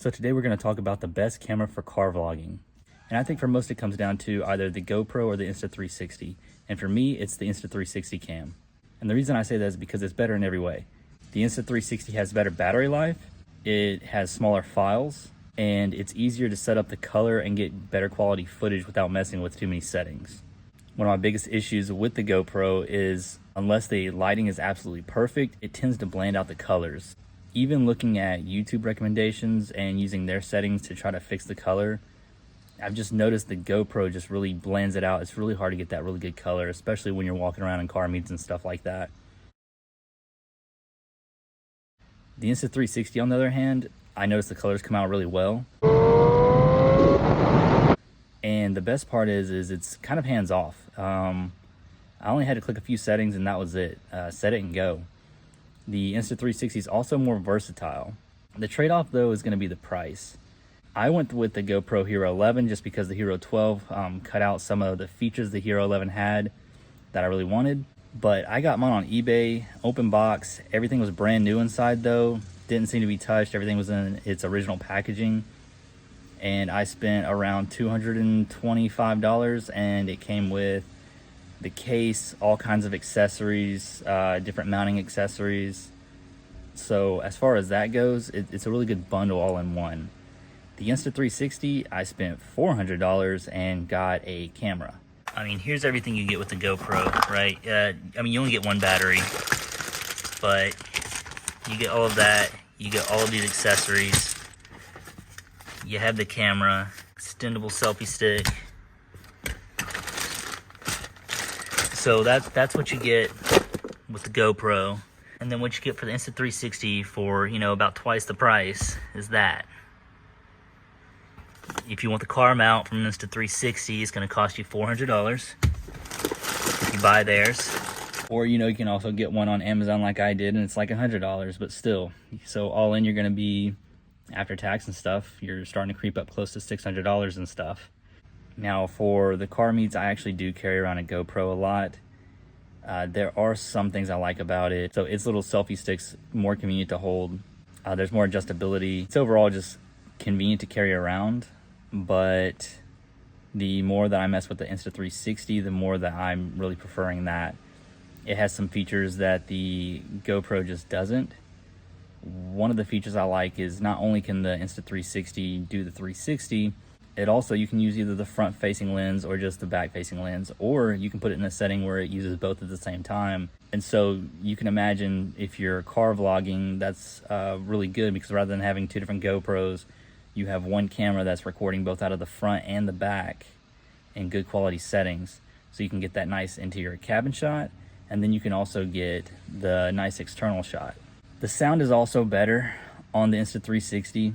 So today we're going to talk about the best camera for car vlogging. And I think for most it comes down to either the GoPro or the Insta360. And for me, it's the Insta360 cam. And the reason I say that is because it's better in every way. The Insta360 has better battery life, it has smaller files, and it's easier to set up the color and get better quality footage without messing with too many settings. One of my biggest issues with the GoPro is unless the lighting is absolutely perfect, it tends to blend out the colors. Even looking at YouTube recommendations and using their settings to try to fix the color, I've just noticed the GoPro just really blends it out. It's really hard to get that really good color, especially when you're walking around in car meets and stuff like that. The Insta360, on the other hand, I noticed the colors come out really well. And the best part is it's kind of hands off. I only had to click a few settings and that was it. Set it and go. The Insta360 is also more versatile. The trade-off though is going to be the price. I went with the GoPro Hero 11 just because the Hero 12 cut out some of the features the Hero 11 had that I really wanted. But I got mine on eBay, open box. Everything was brand new inside though. Didn't seem to be touched. Everything was in its original packaging. And I spent around $225 and it came with the case, all kinds of accessories, different mounting accessories. So as far as that goes, it's a really good bundle all in one. The Insta360, I spent $400 and got a camera. I mean, here's everything you get with the GoPro, right? I mean, you only get one battery, but you get all of that. You get all of these accessories. You have the camera, extendable selfie stick. So that's what you get with the GoPro. And then what you get for the Insta360 for, you know, about twice the price is that. If you want the car mount from Insta360, it's going to cost you $400 if you buy theirs. Or, you know, you can also get one on Amazon like I did, and it's like $100, but still. So all in, you're going to be, after tax and stuff, you're starting to creep up close to $600 and stuff. Now for the car meets, I actually do carry around a GoPro a lot. There are some things I like about it. So its little selfie stick's more convenient to hold. There's more adjustability. It's overall just convenient to carry around, but the more that I mess with the Insta360, the more that I'm really preferring that. It has some features that the GoPro just doesn't. One of the features I like is not only can the Insta360 do the 360, it also, you can use either the front facing lens or just the back facing lens, or you can put it in a setting where it uses both at the same time. And so you can imagine if you're car vlogging, that's really good, because rather than having two different GoPros, you have one camera that's recording both out of the front and the back in good quality settings. So you can get that nice interior cabin shot, and then you can also get the nice external shot. The sound is also better on the Insta360.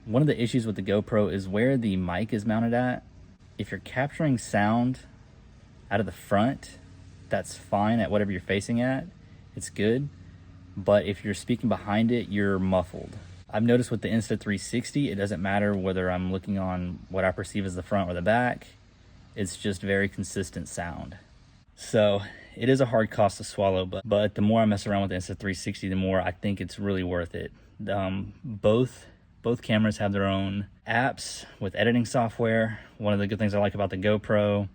One of the issues with the GoPro is where the mic is mounted at. If you're capturing sound out of the front, that's fine at whatever you're facing at. It's good. But if you're speaking behind it, you're muffled. I've noticed with the Insta360, it doesn't matter whether I'm looking on what I perceive as the front or the back. It's just very consistent sound. So it is a hard cost to swallow, but the more I mess around with the Insta360, the more I think it's really worth it. Both cameras have their own apps with editing software. One of the good things I like about the GoPro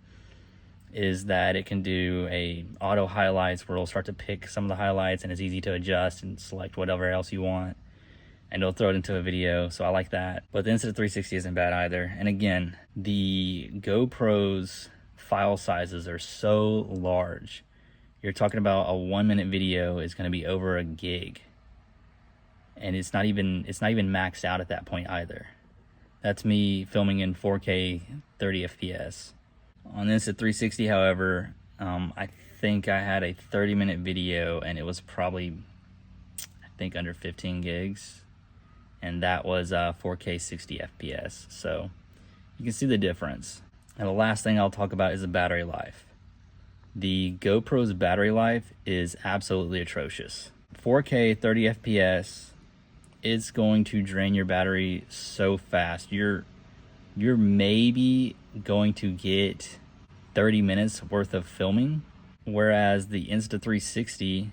is that it can do a auto highlights where it'll start to pick some of the highlights, and it's easy to adjust and select whatever else you want, and it'll throw it into a video. So I like that. But the Insta360 isn't bad either. And again, the GoPro's file sizes are so large. You're talking about a 1-minute video is going to be over a gig. And it's not even maxed out at that point either. That's me filming in 4K 30 FPS. On the Insta360, however, I think I had a 30-minute video, and it was probably, I think, under 15 gigs. And that was 4K 60 FPS. So you can see the difference. And the last thing I'll talk about is the battery life. The GoPro's battery life is absolutely atrocious. 4K 30 FPS, it's going to drain your battery so fast. You're maybe going to get 30 minutes worth of filming, whereas the Insta360,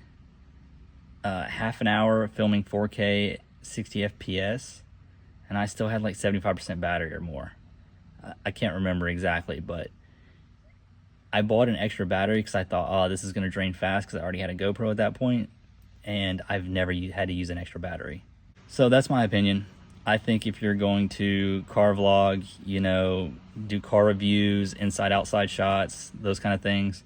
half an hour filming 4K 60 FPS, and I still had like 75% battery or more. I can't remember exactly, but I bought an extra battery because I thought, oh, this is going to drain fast because I already had a GoPro at that point, and I've never had to use an extra battery. So that's my opinion. I think if you're going to car vlog, you know, do car reviews, inside outside shots, those kind of things,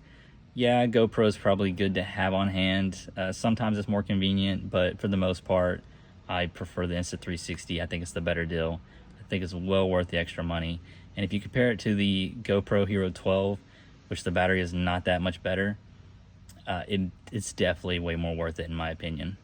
yeah, GoPro is probably good to have on hand. Sometimes it's more convenient, but for the most part, I prefer the Insta360. I think it's the better deal. I think it's well worth the extra money. And if you compare it to the GoPro Hero 12, which the battery is not that much better, it's definitely way more worth it in my opinion.